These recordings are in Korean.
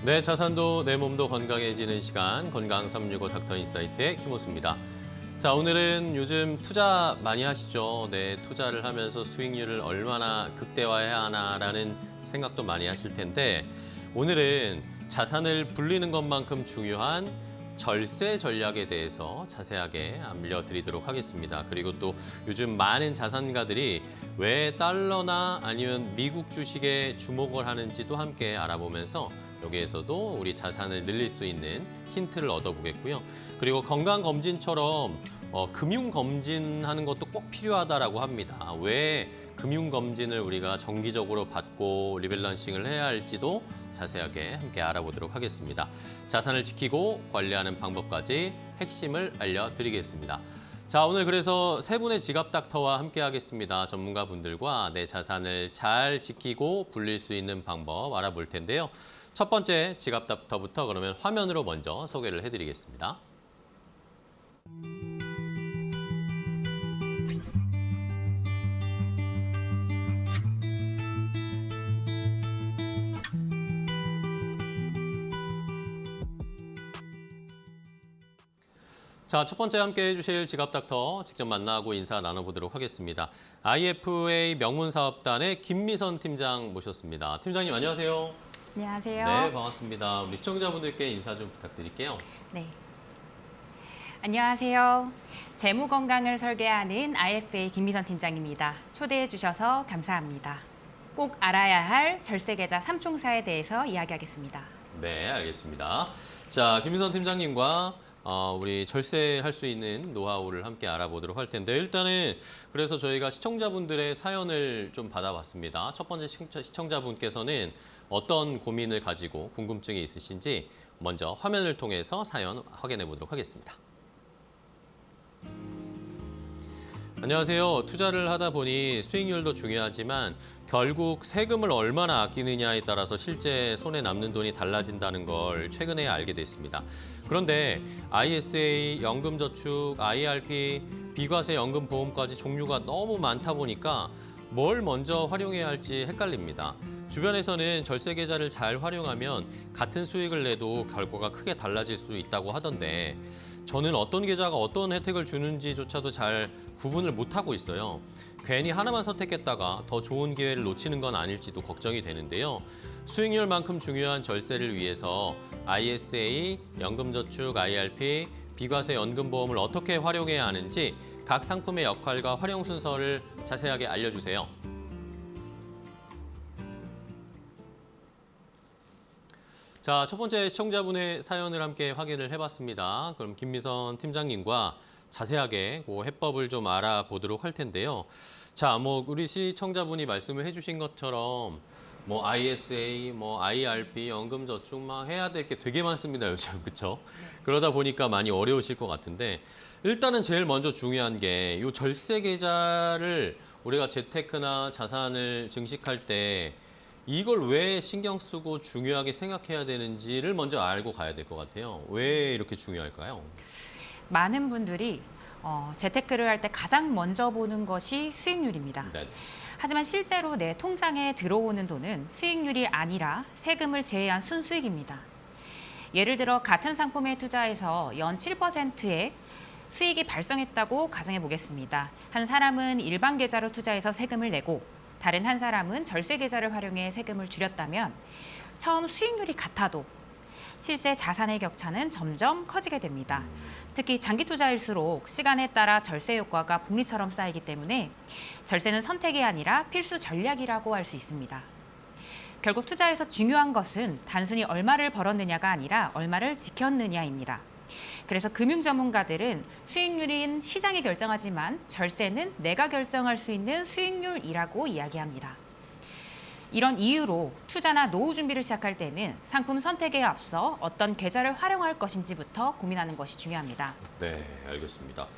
내 자산도 내 몸도 건강해지는 시간 건강 365 닥터 인사이트의 김호수입니다. 자, 오늘은 요즘 투자 많이 하시죠. 네, 투자를 하면서 수익률을 얼마나 극대화해야 하나라는 생각도 많이 하실 텐데 오늘은 자산을 불리는 것만큼 중요한 절세 전략에 대해서 자세하게 알려드리도록 하겠습니다. 그리고 또 요즘 많은 자산가들이 왜 달러나 아니면 미국 주식에 주목을 하는지도 함께 알아보면서 여기에서도 우리 자산을 늘릴 수 있는 힌트를 얻어보겠고요. 그리고 건강검진처럼 금융검진하는 것도 꼭 필요하다라고 합니다. 왜 금융검진을 우리가 정기적으로 받고 리밸런싱을 해야 할지도 자세하게 함께 알아보도록 하겠습니다. 자산을 지키고 관리하는 방법까지 핵심을 알려드리겠습니다. 자, 오늘 그래서 세 분의 지갑 닥터와 함께 하겠습니다. 전문가분들과 내 자산을 잘 지키고 불릴 수 있는 방법 알아볼 텐데요. 첫 번째 지갑 닥터부터 그러면 화면으로 먼저 소개를 해드리겠습니다. 자, 첫 번째 함께 해주실 지갑 닥터 직접 만나고 인사 나눠보도록 하겠습니다. IFA 명문사업단의 김미선 팀장 모셨습니다. 팀장님 안녕하세요. 안녕하세요. 네, 반갑습니다. 우리 시청자분들께 인사 좀 부탁드릴게요. 네. 안녕하세요. 재무 건강을 설계하는 IFA 김미선 팀장입니다. 초대해 주셔서 감사합니다. 꼭 알아야 할 절세 계좌 3총사에 대해서 이야기하겠습니다. 네, 알겠습니다. 자, 김미선 팀장님과 우리 절세할 수 있는 노하우를 함께 알아보도록 할 텐데 일단은 그래서 저희가 시청자분들의 사연을 좀 받아봤습니다. 첫 번째 시청자분께서는 어떤 고민을 가지고 궁금증이 있으신지 먼저 화면을 통해서 사연 확인해 보도록 하겠습니다. 안녕하세요. 투자를 하다 보니 수익률도 중요하지만 결국 세금을 얼마나 아끼느냐에 따라서 실제 손에 남는 돈이 달라진다는 걸 최근에 알게 됐습니다. 그런데 ISA, 연금저축, IRP, 비과세 연금보험까지 종류가 너무 많다 보니까 뭘 먼저 활용해야 할지 헷갈립니다. 주변에서는 절세 계좌를 잘 활용하면 같은 수익을 내도 결과가 크게 달라질 수 있다고 하던데 저는 어떤 계좌가 어떤 혜택을 주는지조차도 잘 구분을 못하고 있어요. 괜히 하나만 선택했다가 더 좋은 기회를 놓치는 건 아닐지도 걱정이 되는데요. 수익률만큼 중요한 절세를 위해서 ISA, 연금저축, IRP, 비과세 연금보험을 어떻게 활용해야 하는지 각 상품의 역할과 활용 순서를 자세하게 알려주세요. 자, 첫 번째 시청자분의 사연을 함께 확인을 해봤습니다. 그럼 김미선 팀장님과 자세하게 그 해법을 좀 알아보도록 할 텐데요. 자, 우리 시청자분이 말씀을 해주신 것처럼 ISA, IRP, 연금저축 막 해야 될 게 되게 많습니다, 요즘. 그렇죠? 그러다 보니까 많이 어려우실 것 같은데 일단은 제일 먼저 중요한 게 이 절세 계좌를 우리가 재테크나 자산을 증식할 때 이걸 왜 신경 쓰고 중요하게 생각해야 되는지를 먼저 알고 가야 될 것 같아요. 왜 이렇게 중요할까요? 많은 분들이 재테크를 할 때 가장 먼저 보는 것이 수익률입니다. 네. 하지만 실제로 내 통장에 들어오는 돈은 수익률이 아니라 세금을 제외한 순수익입니다. 예를 들어 같은 상품에 투자해서 연 7%의 수익이 발생했다고 가정해 보겠습니다. 한 사람은 일반 계좌로 투자해서 세금을 내고 다른 한 사람은 절세 계좌를 활용해 세금을 줄였다면 처음 수익률이 같아도 실제 자산의 격차는 점점 커지게 됩니다. 특히 장기 투자일수록 시간에 따라 절세 효과가 복리처럼 쌓이기 때문에 절세는 선택이 아니라 필수 전략이라고 할 수 있습니다. 결국 투자에서 중요한 것은 단순히 얼마를 벌었느냐가 아니라 얼마를 지켰느냐입니다. 그래서 금융 전문가들은 수익률인 시장이 결정하지만 절세는 내가 결정할 수 있는 수익률이라고 이야기합니다. 이런 이유로 투자나 노후 준비를 시작할 때는 상품 선택에 앞서 어떤 계좌를 활용할 것인지부터 고민하는 것이 중요합니다. 네, 알겠습니다.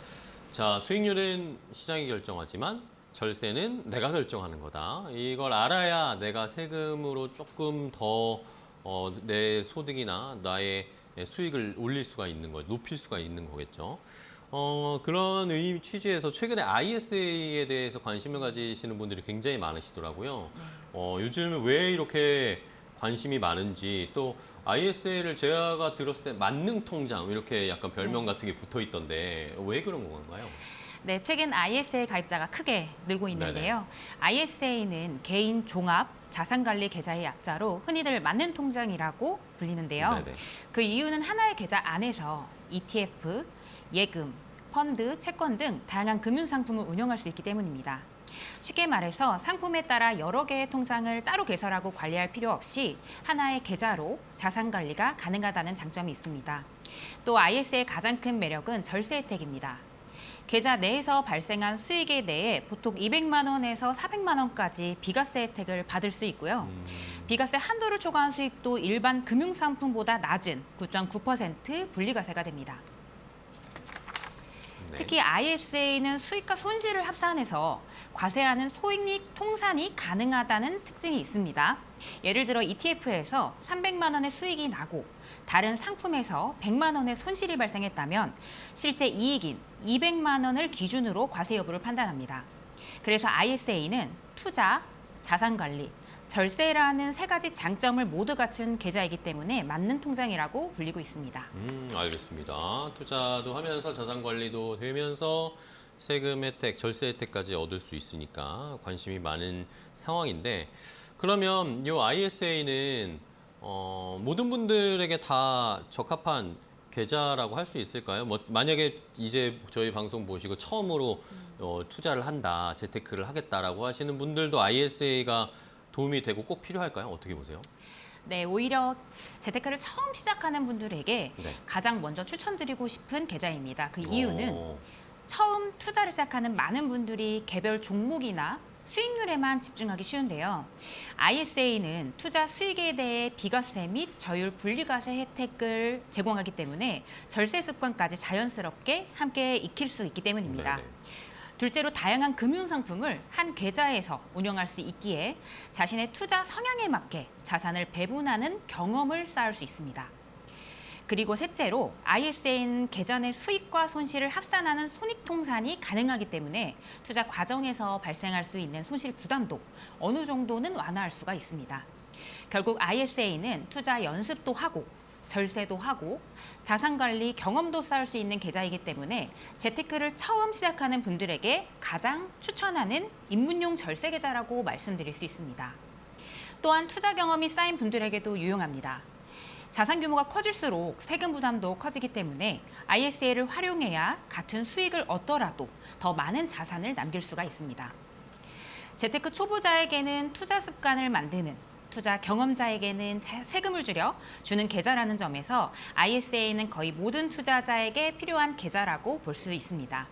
자, 수익률은 시장이 결정하지만 절세는 내가 결정하는 거다. 이걸 알아야 내가 세금으로 조금 더 내 소득이나 나의 수익을 올릴 수가 있는 거, 높일 수가 있는 거겠죠. 그런 취지에서 최근에 ISA에 대해서 관심을 가지시는 분들이 굉장히 많으시더라고요. 요즘 왜 이렇게 관심이 많은지 또 ISA를 제가 들었을 때 만능 통장 이렇게 약간 별명 같은 게 붙어 있던데 왜 그런 건가요? 네, 최근 ISA 가입자가 크게 늘고 있는데요. ISA는 개인 종합 자산관리 계좌의 약자로 흔히들 만능 통장이라고 불리는데요. 네네. 그 이유는 하나의 계좌 안에서 ETF, 예금, 펀드, 채권 등 다양한 금융상품을 운영할 수 있기 때문입니다. 쉽게 말해서 상품에 따라 여러 개의 통장을 따로 개설하고 관리할 필요 없이 하나의 계좌로 자산 관리가 가능하다는 장점이 있습니다. 또 ISA의 가장 큰 매력은 절세 혜택입니다. 계좌 내에서 발생한 수익에 대해 보통 200만 원에서 400만 원까지 비과세 혜택을 받을 수 있고요. 비과세 한도를 초과한 수익도 일반 금융상품보다 낮은 9.9% 분리과세가 됩니다. 네. 특히 ISA는 수익과 손실을 합산해서 과세하는 소익 통산이 가능하다는 특징이 있습니다. 예를 들어 ETF에서 300만 원의 수익이 나고 다른 상품에서 100만 원의 손실이 발생했다면 실제 이익인 200만 원을 기준으로 과세 여부를 판단합니다. 그래서 ISA는 투자, 자산관리, 절세라는 세 가지 장점을 모두 갖춘 계좌이기 때문에 맞는 통장이라고 불리고 있습니다. 알겠습니다. 투자도 하면서 자산 관리도 되면서 세금 혜택, 절세 혜택까지 얻을 수 있으니까 관심이 많은 상황인데 그러면 이 ISA는 모든 분들에게 다 적합한 계좌라고 할 수 있을까요? 뭐 만약에 이제 저희 방송 보시고 처음으로 투자를 한다, 재테크를 하겠다라고 하시는 분들도 ISA가 도움이 되고 꼭 필요할까요? 어떻게 보세요? 네, 오히려 재테크를 처음 시작하는 분들에게 네. 가장 먼저 추천드리고 싶은 계좌입니다. 그 이유는 오, 처음 투자를 시작하는 많은 분들이 개별 종목이나 수익률에만 집중하기 쉬운데요. ISA는 투자 수익에 대해 비과세 및 저율 분리과세 혜택을 제공하기 때문에 절세 습관까지 자연스럽게 함께 익힐 수 있기 때문입니다. 네네. 둘째로 다양한 금융상품을 한 계좌에서 운영할 수 있기에 자신의 투자 성향에 맞게 자산을 배분하는 경험을 쌓을 수 있습니다. 그리고 셋째로 ISA는 계좌 내 수익과 손실을 합산하는 손익통산이 가능하기 때문에 투자 과정에서 발생할 수 있는 손실 부담도 어느 정도는 완화할 수가 있습니다. 결국 ISA는 투자 연습도 하고 절세도 하고 자산관리 경험도 쌓을 수 있는 계좌이기 때문에 재테크를 처음 시작하는 분들에게 가장 추천하는 입문용 절세 계좌라고 말씀드릴 수 있습니다. 또한 투자 경험이 쌓인 분들에게도 유용합니다. 자산 규모가 커질수록 세금 부담도 커지기 때문에 ISA를 활용해야 같은 수익을 얻더라도 더 많은 자산을 남길 수가 있습니다. 재테크 초보자에게는 투자 습관을 만드는, 투자 경험자에게는 세금을 줄여 주는 계좌라는 점에서 ISA는 거의 모든 투자자에게 필요한 계좌라고 볼 수 있습니다.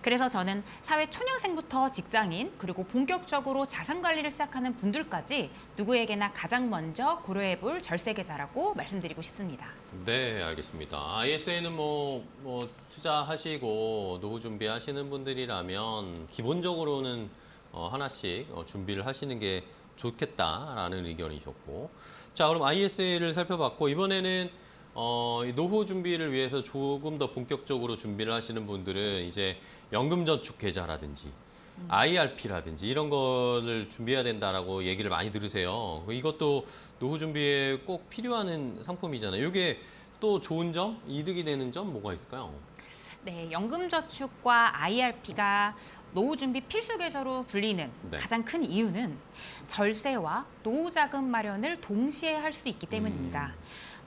그래서 저는 사회 초년생부터 직장인 그리고 본격적으로 자산 관리를 시작하는 분들까지 누구에게나 가장 먼저 고려해 볼 절세 계좌라고 말씀드리고 싶습니다. 네, 알겠습니다. ISA는 뭐 투자하시고 노후 준비하시는 분들이라면 기본적으로는 하나씩 준비를 하시는 게 좋겠다라는 의견이셨고, 자 그럼 ISA를 살펴봤고 이번에는 이 노후 준비를 위해서 조금 더 본격적으로 준비를 하시는 분들은 이제 연금저축 계좌라든지 IRP라든지 이런 거를 준비해야 된다라고 얘기를 많이 들으세요. 이것도 노후 준비에 꼭 필요한 상품이잖아요. 이게 또 좋은 점, 이득이 되는 점 뭐가 있을까요? 네, 연금저축과 IRP가 노후 준비 필수 계좌로 불리는 네. 가장 큰 이유는 절세와 노후 자금 마련을 동시에 할 수 있기 때문입니다.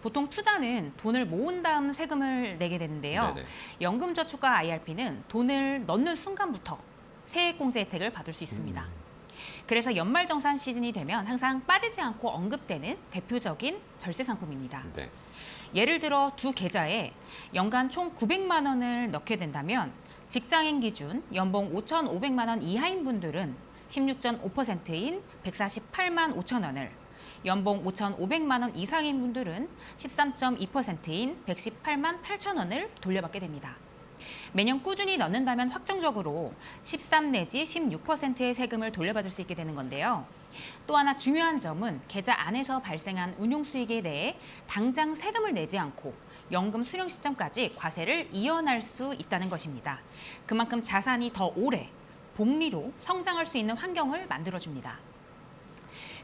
보통 투자는 돈을 모은 다음 세금을 내게 되는데요. 네네. 연금저축과 IRP는 돈을 넣는 순간부터 세액공제 혜택을 받을 수 있습니다. 그래서 연말정산 시즌이 되면 항상 빠지지 않고 언급되는 대표적인 절세 상품입니다. 네. 예를 들어 두 계좌에 연간 총 900만 원을 넣게 된다면 직장인 기준 연봉 5,500만 원 이하인 분들은 16.5%인 148만 5천 원을, 연봉 5,500만 원 이상인 분들은 13.2%인 118만 8천 원을 돌려받게 됩니다. 매년 꾸준히 넣는다면 확정적으로 13 내지 16%의 세금을 돌려받을 수 있게 되는 건데요. 또 하나 중요한 점은 계좌 안에서 발생한 운용 수익에 대해 당장 세금을 내지 않고 연금 수령 시점까지 과세를 이연할 수 있다는 것입니다. 그만큼 자산이 더 오래 복리로 성장할 수 있는 환경을 만들어줍니다.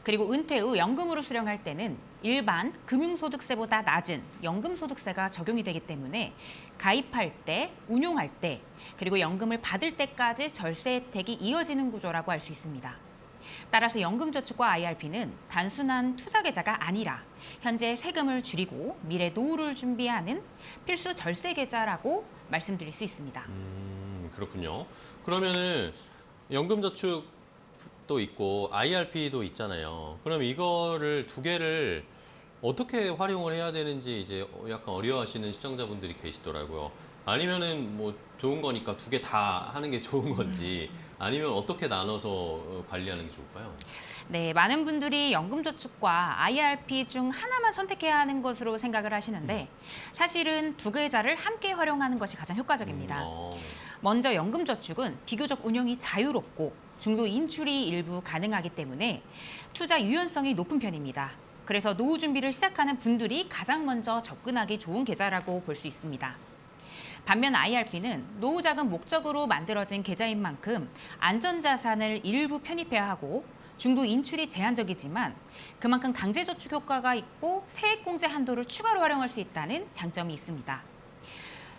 그리고 은퇴 후 연금으로 수령할 때는 일반 금융소득세보다 낮은 연금소득세가 적용이 되기 때문에 가입할 때, 운용할 때, 그리고 연금을 받을 때까지 절세 혜택이 이어지는 구조라고 할 수 있습니다. 따라서 연금저축과 IRP는 단순한 투자계좌가 아니라 현재 세금을 줄이고 미래 노후를 준비하는 필수 절세계좌라고 말씀드릴 수 있습니다. 그렇군요. 그러면은 연금저축도 있고 IRP도 있잖아요. 그럼 이거를 두 개를 어떻게 활용을 해야 되는지 이제 약간 어려워하시는 시청자분들이 계시더라고요. 아니면은 뭐 좋은 거니까 두 개 다 하는 게 좋은 건지 아니면 어떻게 나눠서 관리하는 게 좋을까요? 네, 많은 분들이 연금저축과 IRP 중 하나만 선택해야 하는 것으로 생각을 하시는데 사실은 두 계좌를 함께 활용하는 것이 가장 효과적입니다. 먼저 연금저축은 비교적 운영이 자유롭고 중도 인출이 일부 가능하기 때문에 투자 유연성이 높은 편입니다. 그래서 노후 준비를 시작하는 분들이 가장 먼저 접근하기 좋은 계좌라고 볼 수 있습니다. 반면 IRP는 노후 자금 목적으로 만들어진 계좌인 만큼 안전자산을 일부 편입해야 하고 중도 인출이 제한적이지만 그만큼 강제저축 효과가 있고 세액공제 한도를 추가로 활용할 수 있다는 장점이 있습니다.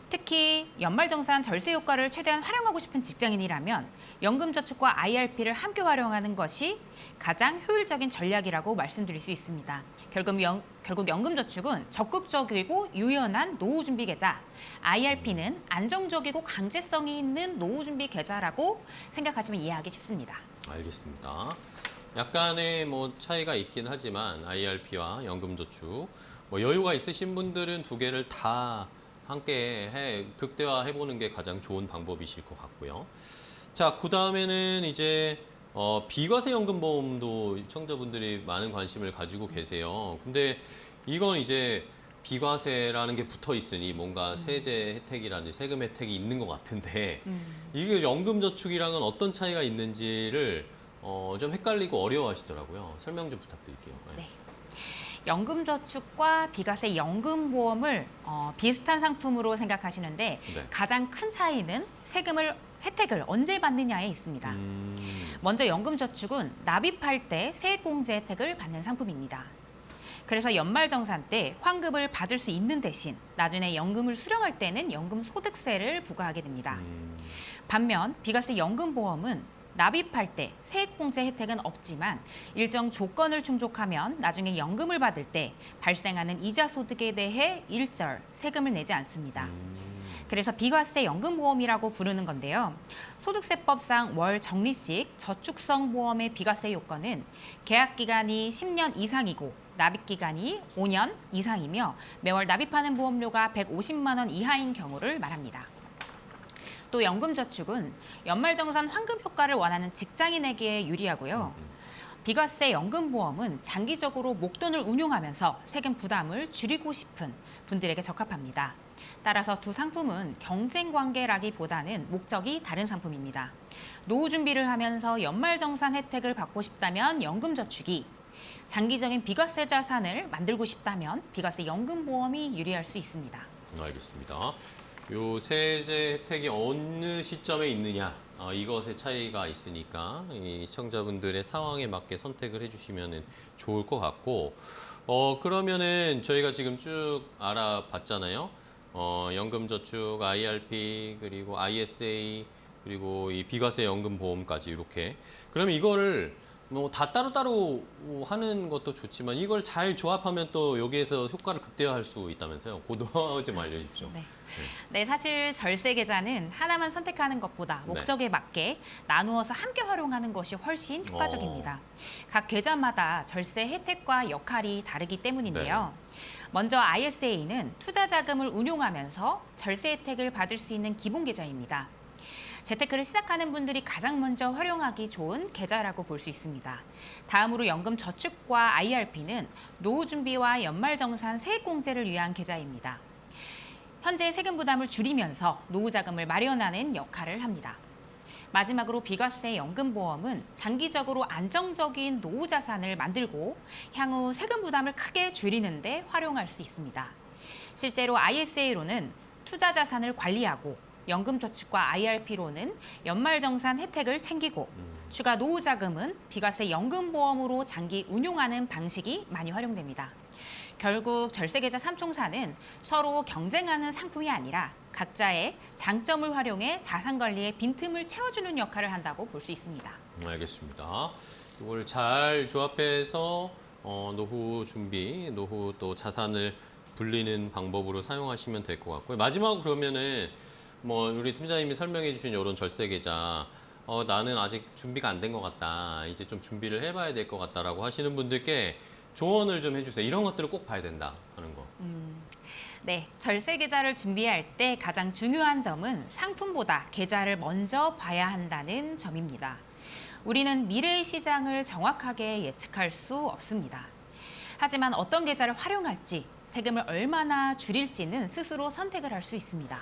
특히 연말정산 절세 효과를 최대한 활용하고 싶은 직장인이라면 연금저축과 IRP를 함께 활용하는 것이 가장 효율적인 전략이라고 말씀드릴 수 있습니다. 결국 연금저축은 적극적이고 유연한 노후준비 계좌, IRP는 안정적이고 강제성이 있는 노후준비 계좌라고 생각하시면 이해하기 쉽습니다. 알겠습니다. 약간의 뭐 차이가 있긴 하지만 IRP와 연금저축 뭐 여유가 있으신 분들은 두 개를 다 함께 극대화 해보는 게 가장 좋은 방법이실 것 같고요. 자, 그 다음에는 이제 비과세 연금보험도 시청자분들이 많은 관심을 가지고 계세요. 근데 이건 이제 비과세라는 게 붙어 있으니 뭔가 세제 혜택이라든지 세금 혜택이 있는 것 같은데 이게 연금저축이랑은 어떤 차이가 있는지를 좀 헷갈리고 어려워하시더라고요. 설명 좀 부탁드릴게요. 네. 연금저축과 비과세 연금보험을 비슷한 상품으로 생각하시는데 네. 가장 큰 차이는 혜택을 언제 받느냐에 있습니다. 먼저 연금저축은 납입할 때 세액공제 혜택을 받는 상품입니다. 그래서 연말정산 때 환급을 받을 수 있는 대신 나중에 연금을 수령할 때는 연금소득세를 부과하게 됩니다. 반면 비과세 연금보험은 납입할 때 세액공제 혜택은 없지만 일정 조건을 충족하면 나중에 연금을 받을 때 발생하는 이자 소득에 대해 일절 세금을 내지 않습니다. 그래서 비과세 연금보험이라고 부르는 건데요. 소득세법상 월 적립식 저축성 보험의 비과세 요건은 계약 기간이 10년 이상이고 납입 기간이 5년 이상이며 매월 납입하는 보험료가 150만 원 이하인 경우를 말합니다. 또 연금저축은 연말정산 환급 효과를 원하는 직장인에게 유리하고요. 비과세 연금보험은 장기적으로 목돈을 운용하면서 세금 부담을 줄이고 싶은 분들에게 적합합니다. 따라서 두 상품은 경쟁 관계라기보다는 목적이 다른 상품입니다. 노후 준비를 하면서 연말정산 혜택을 받고 싶다면 연금저축이, 장기적인 비과세 자산을 만들고 싶다면 비과세 연금보험이 유리할 수 있습니다. 알겠습니다. 요 세제 혜택이 어느 시점에 있느냐 이것의 차이가 있으니까 이 시청자분들의 상황에 맞게 선택을 해주시면 좋을 것 같고 그러면은 저희가 지금 쭉 알아봤잖아요. 연금저축, IRP 그리고 ISA 그리고 이 비과세 연금보험까지 이렇게. 그러면 이거를 뭐 다 따로따로 하는 것도 좋지만 이걸 잘 조합하면 또 여기에서 효과를 극대화할 수 있다면서요. 그거 좀 알려주십시오. 네, 사실 절세 계좌는 하나만 선택하는 것보다 목적에 맞게 나누어서 함께 활용하는 것이 훨씬 효과적입니다. 각 계좌마다 절세 혜택과 역할이 다르기 때문인데요. 먼저 ISA는 투자 자금을 운용하면서 절세 혜택을 받을 수 있는 기본 계좌입니다. 재테크를 시작하는 분들이 가장 먼저 활용하기 좋은 계좌라고 볼 수 있습니다. 다음으로 연금저축과 IRP는 노후 준비와 연말정산 세액공제를 위한 계좌입니다. 현재 세금 부담을 줄이면서 노후 자금을 마련하는 역할을 합니다. 마지막으로 비과세 연금보험은 장기적으로 안정적인 노후 자산을 만들고 향후 세금 부담을 크게 줄이는 데 활용할 수 있습니다. 실제로 ISA로는 투자 자산을 관리하고 연금저축과 IRP로는 연말정산 혜택을 챙기고 추가 노후 자금은 비과세 연금보험으로 장기 운용하는 방식이 많이 활용됩니다. 결국 절세계좌 3총사는 서로 경쟁하는 상품이 아니라 각자의 장점을 활용해 자산 관리의 빈틈을 채워주는 역할을 한다고 볼 수 있습니다. 알겠습니다. 이걸 잘 조합해서 노후 준비, 노후 또 자산을 불리는 방법으로 사용하시면 될 것 같고요. 마지막으로 그러면은 우리 팀장님이 설명해 주신 이런 절세 계좌 나는 아직 준비가 안 된 것 같다. 이제 좀 준비를 해봐야 될 것 같다라고 하시는 분들께 조언을 좀 해주세요. 이런 것들을 꼭 봐야 된다 하는 거. 네, 절세 계좌를 준비할 때 가장 중요한 점은 상품보다 계좌를 먼저 봐야 한다는 점입니다. 우리는 미래의 시장을 정확하게 예측할 수 없습니다. 하지만 어떤 계좌를 활용할지, 세금을 얼마나 줄일지는 스스로 선택을 할 수 있습니다.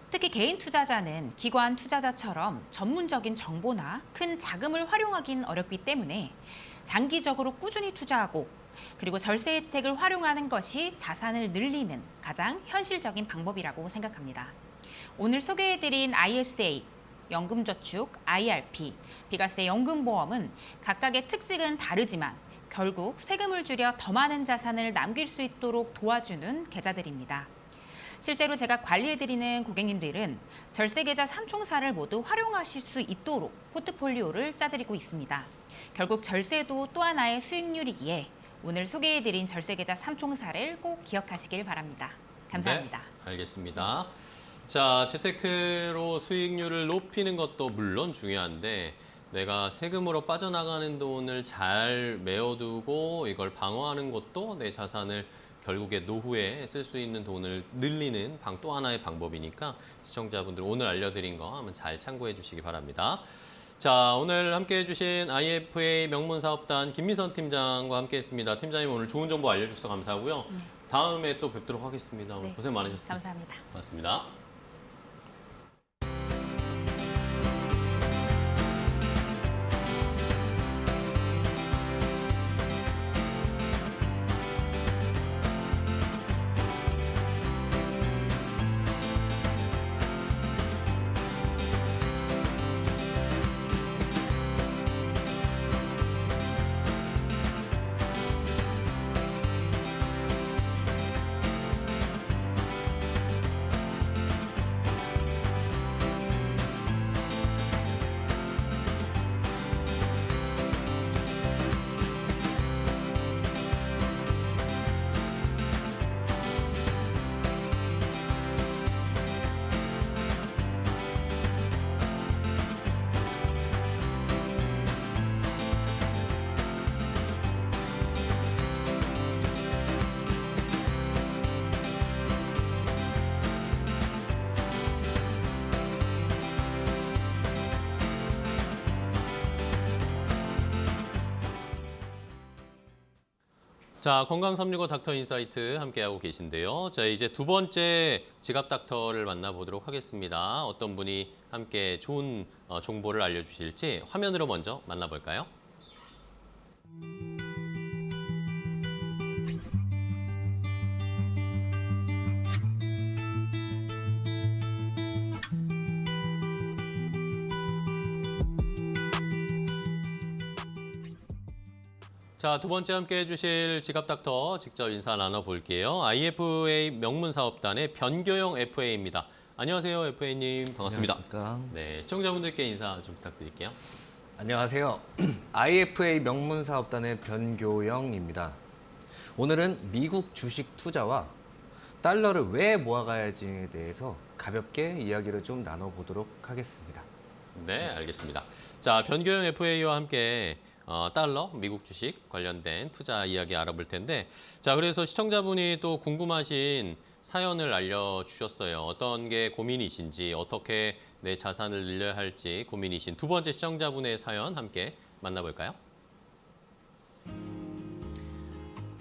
특히 개인 투자자는 기관 투자자처럼 전문적인 정보나 큰 자금을 활용하긴 어렵기 때문에 장기적으로 꾸준히 투자하고 그리고 절세 혜택을 활용하는 것이 자산을 늘리는 가장 현실적인 방법이라고 생각합니다. 오늘 소개해드린 ISA, 연금저축, IRP, 비과세 연금보험은 각각의 특징은 다르지만 결국 세금을 줄여 더 많은 자산을 남길 수 있도록 도와주는 계좌들입니다. 실제로 제가 관리해드리는 고객님들은 절세계좌 3총사를 모두 활용하실 수 있도록 포트폴리오를 짜드리고 있습니다. 결국 절세도 또 하나의 수익률이기에 오늘 소개해드린 절세계좌 3총사를 꼭 기억하시길 바랍니다. 감사합니다. 네, 알겠습니다. 자, 재테크로 수익률을 높이는 것도 물론 중요한데 내가 세금으로 빠져나가는 돈을 잘 메워두고 이걸 방어하는 것도 내 자산을 결국에 노후에 쓸 수 있는 돈을 늘리는 또 하나의 방법이니까 시청자분들 오늘 알려드린 거 한번 잘 참고해 주시기 바랍니다. 자, 오늘 함께해 주신 IFA 명문사업단 김미선 팀장과 함께했습니다. 팀장님 오늘 좋은 정보 알려주셔서 감사하고요. 다음에 또 뵙도록 하겠습니다. 오늘 고생 많으셨습니다. 감사합니다. 고맙습니다. 자, 건강 365 닥터 인사이트 함께하고 계신데요. 자, 이제 두 번째 지갑 닥터를 만나보도록 하겠습니다. 어떤 분이 함께 좋은 정보를 알려주실지 화면으로 먼저 만나볼까요? 자, 두 번째 함께 해주실 지갑닥터 직접 인사 나눠볼게요. IFA 명문사업단의 변교영 FA입니다. 안녕하세요, FA님. 반갑습니다. 안녕하십니까. 네, 시청자분들께 인사 좀 부탁드릴게요. 안녕하세요. IFA 명문사업단의 변교영입니다. 오늘은 미국 주식 투자와 달러를 왜 모아가야지에 대해서 가볍게 이야기를 좀 나눠보도록 하겠습니다. 네, 알겠습니다. 자, 변교영 FA와 함께 달러, 미국 주식 관련된 투자 이야기 알아볼 텐데, 자, 그래서 시청자분이 또 궁금하신 사연을 알려주셨어요. 어떤 게 고민이신지, 어떻게 내 자산을 늘려야 할지 고민이신 두 번째 시청자분의 사연 함께 만나볼까요?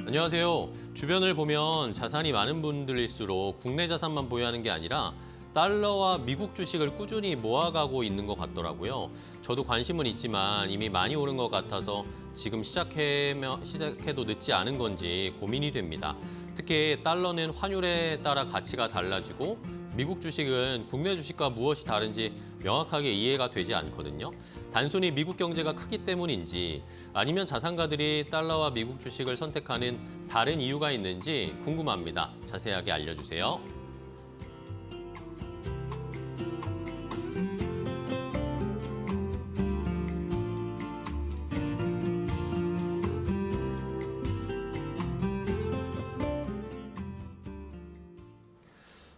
안녕하세요. 주변을 보면 자산이 많은 분들일수록 국내 자산만 보유하는 게 아니라 달러와 미국 주식을 꾸준히 모아가고 있는 것 같더라고요. 저도 관심은 있지만 이미 많이 오른 것 같아서 지금 시작해도 늦지 않은 건지 고민이 됩니다. 특히 달러는 환율에 따라 가치가 달라지고 미국 주식은 국내 주식과 무엇이 다른지 명확하게 이해가 되지 않거든요. 단순히 미국 경제가 크기 때문인지 아니면 자산가들이 달러와 미국 주식을 선택하는 다른 이유가 있는지 궁금합니다. 자세하게 알려주세요.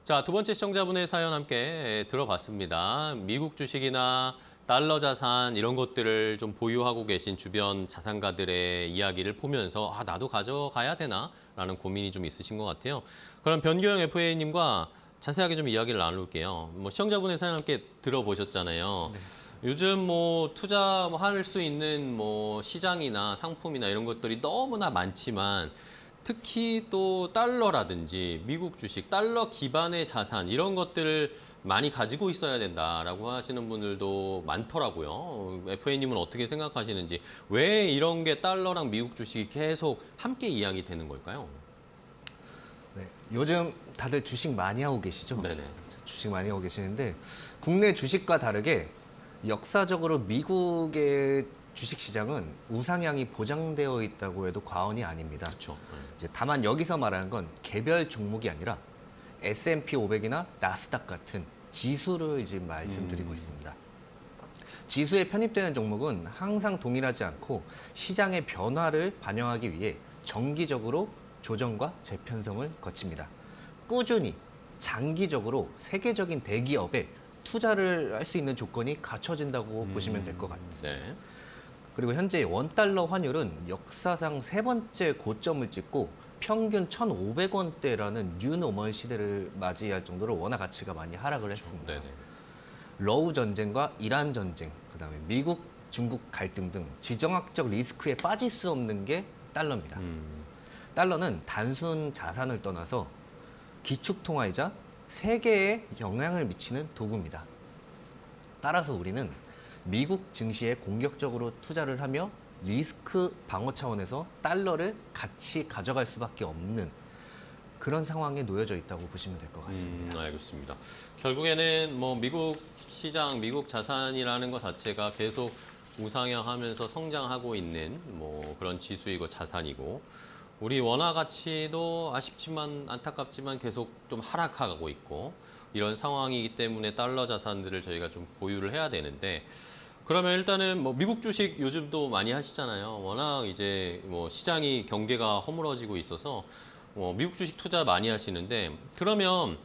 자, 두 번째 시청자분의 사연 함께 들어봤습니다. 미국 주식이나 달러 자산 이런 것들을 좀 보유하고 계신 주변 자산가들의 이야기를 보면서 나도 가져가야 되나? 라는 고민이 좀 있으신 것 같아요. 그럼 변규영 FA님과 자세하게 좀 이야기를 나눌게요. 시청자분의 사연 함께 들어보셨잖아요. 네. 요즘 투자할 수 있는 시장이나 상품이나 이런 것들이 너무나 많지만 특히 또 달러라든지 미국 주식, 달러 기반의 자산 이런 것들을 많이 가지고 있어야 된다라고 하시는 분들도 많더라고요. FA님은 어떻게 생각하시는지 왜 이런 게 달러랑 미국 주식이 계속 함께 이야기되는 걸까요? 네, 요즘 다들 주식 많이 하고 계시죠? 네네. 주식 많이 하고 계시는데 국내 주식과 다르게 역사적으로 미국의 주식시장은 우상향이 보장되어 있다고 해도 과언이 아닙니다. 그렇죠. 이제 다만 여기서 말하는 건 개별 종목이 아니라 S&P 500이나 나스닥 같은 지수를 지금 말씀드리고 있습니다. 지수에 편입되는 종목은 항상 동일하지 않고 시장의 변화를 반영하기 위해 정기적으로 조정과 재편성을 거칩니다. 꾸준히 장기적으로 세계적인 대기업에 투자를 할 수 있는 조건이 갖춰진다고 보시면 될 것 같습니다. 네. 그리고 현재 원달러 환율은 역사상 세 번째 고점을 찍고 평균 1,500원대라는 뉴노멀 시대를 맞이할 정도로 원화 가치가 많이 하락을 했습니다. 네네. 러우 전쟁과 이란 전쟁, 그다음에 미국, 중국 갈등 등 지정학적 리스크에 빠질 수 없는 게 달러입니다. 달러는 단순 자산을 떠나서 기축통화이자 세계에 영향을 미치는 도구입니다. 따라서 우리는 미국 증시에 공격적으로 투자를 하며 리스크 방어 차원에서 달러를 같이 가져갈 수밖에 없는 그런 상황에 놓여져 있다고 보시면 될 것 같습니다. 알겠습니다. 결국에는 미국 시장, 미국 자산이라는 것 자체가 계속 우상향하면서 성장하고 있는 그런 지수이고 자산이고 우리 원화 가치도 아쉽지만 안타깝지만 계속 좀 하락하고 있고 이런 상황이기 때문에 달러 자산들을 저희가 좀 보유를 해야 되는데 그러면 일단은 미국 주식 요즘도 많이 하시잖아요. 워낙 이제 시장이 경계가 허물어지고 있어서 미국 주식 투자 많이 하시는데 그러면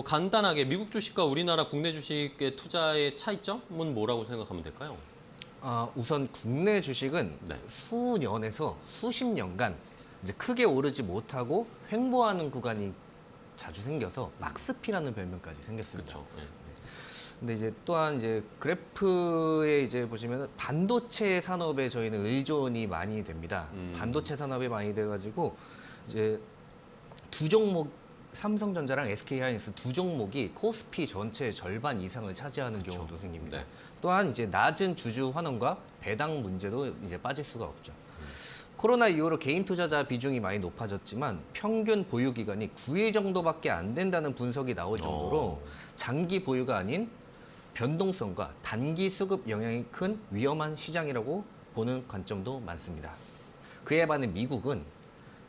간단하게 미국 주식과 우리나라 국내 주식의 투자의 차이점은 뭐라고 생각하면 될까요? 우선 국내 주식은 네. 수년에서 수십 년간 이제 크게 오르지 못하고 횡보하는 구간이 자주 생겨서 박스피라는 별명까지 생겼습니다. 그렇죠. 네. 근데 이제 또한 이제 그래프에 이제 보시면 반도체 산업에 저희는 의존이 많이 됩니다. 반도체 산업이 많이 돼가지고 이제 두 종목 삼성전자랑 SK하이닉스 두 종목이 코스피 전체의 절반 이상을 차지하는 경우도 생깁니다. 네. 또한 이제 낮은 주주 환원과 배당 문제도 이제 빠질 수가 없죠. 코로나 이후로 개인 투자자 비중이 많이 높아졌지만 평균 보유 기간이 9일 정도밖에 안 된다는 분석이 나올 정도로 장기 보유가 아닌 변동성과 단기 수급 영향이 큰 위험한 시장이라고 보는 관점도 많습니다. 그에 반해 미국은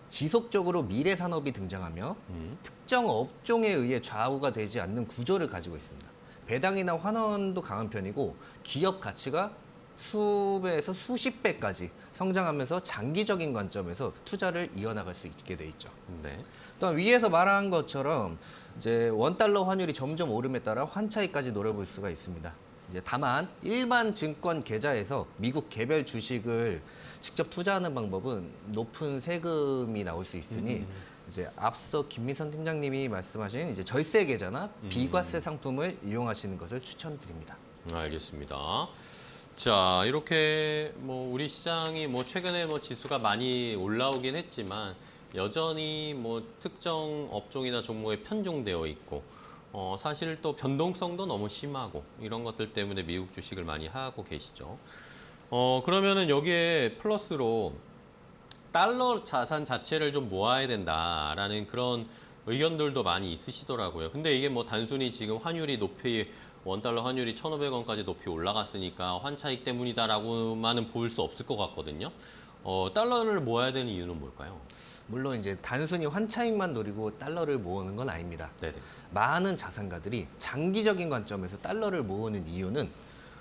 지속적으로 미래 산업이 등장하며 특정 업종에 의해 좌우가 되지 않는 구조를 가지고 있습니다. 배당이나 환원도 강한 편이고 기업 가치가 수배에서 수십 배까지 성장하면서 장기적인 관점에서 투자를 이어나갈 수 있게 돼 있죠. 네. 또한 위에서 말한 것처럼 이제 원달러 환율이 점점 오름에 따라 환차익까지 노려볼 수가 있습니다. 이제 다만 일반 증권 계좌에서 미국 개별 주식을 직접 투자하는 방법은 높은 세금이 나올 수 있으니 이제 앞서 김민선 팀장님이 말씀하신 이제 절세 계좌나 비과세 상품을 이용하시는 것을 추천드립니다. 알겠습니다. 자, 이렇게 우리 시장이 최근에 지수가 많이 올라오긴 했지만 여전히 특정 업종이나 종목에 편중되어 있고 사실 또 변동성도 너무 심하고 이런 것들 때문에 미국 주식을 많이 하고 계시죠. 그러면은 여기에 플러스로 달러 자산 자체를 좀 모아야 된다라는 그런 의견들도 많이 있으시더라고요. 근데 이게 뭐 단순히 지금 환율이 높이 $1 환율이 1,500원까지 높이 올라갔으니까 환차익 때문이다라고만은 볼 수 없을 것 같거든요. 달러를 모아야 되는 이유는 뭘까요? 물론 이제 단순히 환차익만 노리고 달러를 모으는 건 아닙니다. 네네. 많은 자산가들이 장기적인 관점에서 달러를 모으는 이유는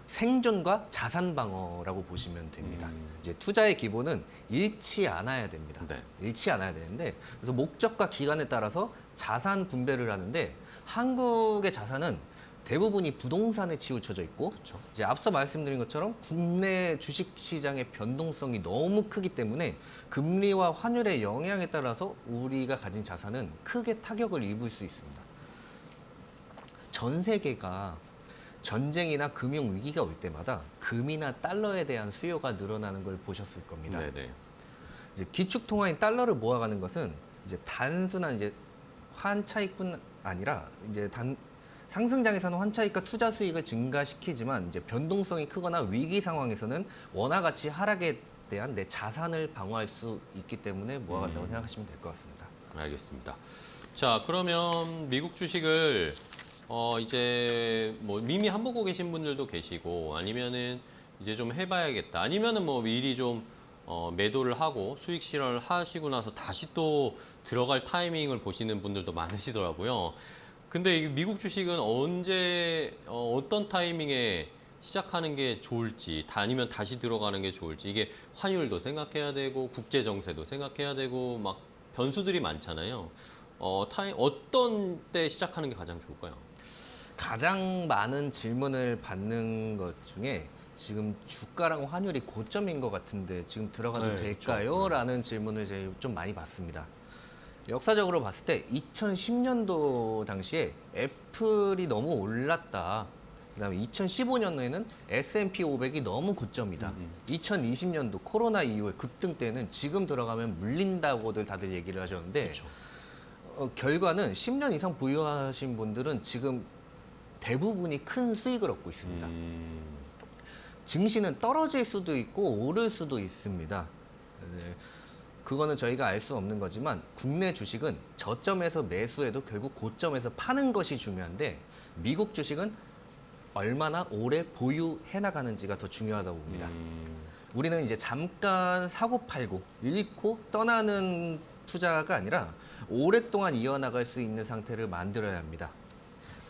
생존과 자산 방어라고 보시면 됩니다. 이제 투자의 기본은 잃지 않아야 됩니다. 네. 잃지 않아야 되는데 그래서 목적과 기간에 따라서 자산 분배를 하는데 한국의 자산은 대부분이 부동산에 치우쳐져 있고 그렇죠. 이제 앞서 말씀드린 것처럼 국내 주식 시장의 변동성이 너무 크기 때문에 금리와 환율의 영향에 따라서 우리가 가진 자산은 크게 타격을 입을 수 있습니다. 전 세계가 전쟁이나 금융 위기가 올 때마다 금이나 달러에 대한 수요가 늘어나는 걸 보셨을 겁니다. 네네. 이제 기축 통화인 달러를 모아가는 것은 이제 단순한 이제 환차익뿐 아니라 이제 상승장에서는 환차익과 투자 수익을 증가시키지만 이제 변동성이 크거나 위기 상황에서는 원화 가치 하락에 대한 내 자산을 방어할 수 있기 때문에 모아간다고 생각하시면 될 것 같습니다. 알겠습니다. 자, 그러면 미국 주식을 이제 뭐 이미 한 보고 계신 분들도 계시고 아니면은 이제 좀 해봐야겠다. 아니면은 뭐 미리 좀 매도를 하고 수익 실현을 하시고 나서 다시 또 들어갈 타이밍을 보시는 분들도 많으시더라고요. 근데 이 미국 주식은 언제 어떤 타이밍에 시작하는 게 좋을지, 아니면 다시 들어가는 게 좋을지, 이게 환율도 생각해야 되고 국제 정세도 생각해야 되고 막 변수들이 많잖아요. 어떤 때 시작하는 게 가장 좋을까요? 가장 많은 질문을 받는 것 중에 지금 주가랑 환율이 고점인 것 같은데 지금 들어가도 네, 될까요? 그렇죠. 라는 질문을 제일 좀 많이 받습니다. 역사적으로 봤을 때 2010년도 당시에 애플이 너무 올랐다. 그다음에 2015년에는 S&P 500이 너무 고점이다. 2020년도 코로나 이후에 급등 때는 지금 들어가면 물린다고들 다들 얘기를 하셨는데 그렇죠. 결과는 10년 이상 보유하신 분들은 지금 대부분이 큰 수익을 얻고 있습니다. 증시는 떨어질 수도 있고 오를 수도 있습니다. 네. 그거는 저희가 알 수 없는 거지만 국내 주식은 저점에서 매수해도 결국 고점에서 파는 것이 중요한데 미국 주식은 얼마나 오래 보유해 나가는지가 더 중요하다고 봅니다. 우리는 이제 잠깐 사고 팔고 잃고 떠나는 투자가 아니라 오랫동안 이어나갈 수 있는 상태를 만들어야 합니다.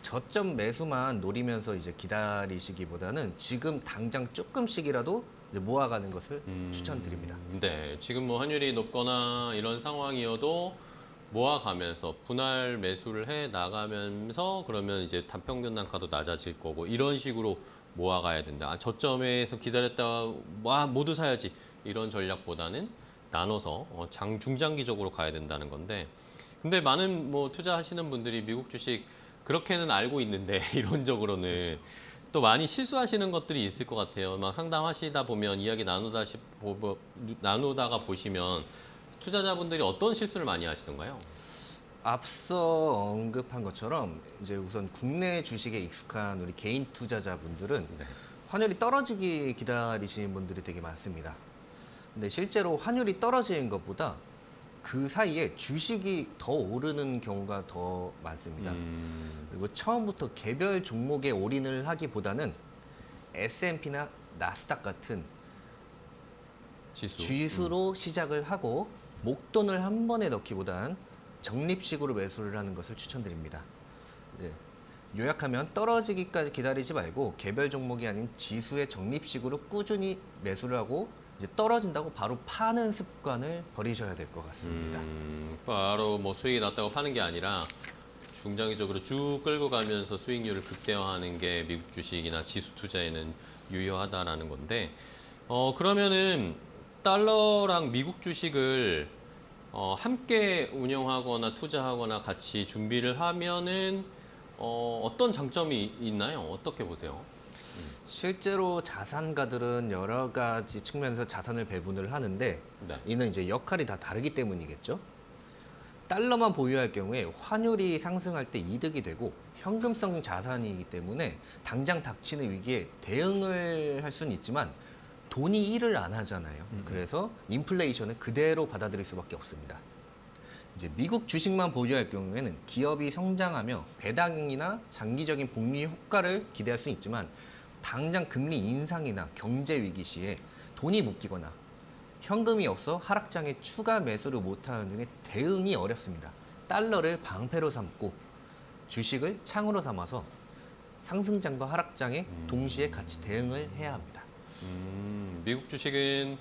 저점 매수만 노리면서 이제 기다리시기보다는 지금 당장 조금씩이라도 이제 모아가는 것을 추천드립니다. 네, 지금 뭐 환율이 높거나 이런 상황이어도 모아가면서 분할 매수를 해 나가면서 그러면 이제 단평균 단가도 낮아질 거고 이런 식으로 모아가야 된다. 저점에서 기다렸다가 와 모두 사야지 이런 전략보다는 나눠서 중장기적으로 가야 된다는 건데 근데 많은 뭐 투자하시는 분들이 미국 주식 그렇게는 알고 있는데 이론적으로는 그렇죠. 또 많이 실수하시는 것들이 있을 것 같아요. 막 상담하시다 보면 이야기 나누다가 보시면 투자자분들이 어떤 실수를 많이 하시던가요? 앞서 언급한 것처럼 이제 우선 국내 주식에 익숙한 우리 개인 투자자분들은 네. 환율이 떨어지기 기다리시는 분들이 되게 많습니다. 근데 실제로 환율이 떨어지는 것보다 그 사이에 주식이 더 오르는 경우가 더 많습니다. 그리고 처음부터 개별 종목에 올인을 하기보다는 S&P나 나스닥 같은 지수로 시작을 하고 목돈을 한 번에 넣기보단 적립식으로 매수를 하는 것을 추천드립니다. 이제 요약하면 떨어지기까지 기다리지 말고 개별 종목이 아닌 지수의 적립식으로 꾸준히 매수를 하고 이제 떨어진다고 바로 파는 습관을 버리셔야 될 것 같습니다. 바로 뭐 수익이 났다고 파는 게 아니라 중장기적으로 쭉 끌고 가면서 수익률을 극대화하는 게 미국 주식이나 지수 투자에는 유효하다라는 건데 그러면은 달러랑 미국 주식을 함께 운영하거나 투자하거나 같이 준비를 하면은 어떤 장점이 있나요? 어떻게 보세요? 실제로 자산가들은 여러 가지 측면에서 자산을 배분을 하는데 네. 이는 이제 역할이 다 다르기 때문이겠죠. 달러만 보유할 경우에 환율이 상승할 때 이득이 되고 현금성 자산이기 때문에 당장 닥치는 위기에 대응을 할 수는 있지만 돈이 일을 안 하잖아요. 그래서 인플레이션은 그대로 받아들일 수밖에 없습니다. 이제 미국 주식만 보유할 경우에는 기업이 성장하며 배당이나 장기적인 복리 효과를 기대할 수는 있지만 당장 금리 인상이나 경제 위기 시에 돈이 묶이거나 현금이 없어 하락장에 추가 매수를 못하는 등의 대응이 어렵습니다. 달러를 방패로 삼고 주식을 창으로 삼아서 상승장과 하락장에 동시에 같이 대응을 해야 합니다. 미국 주식은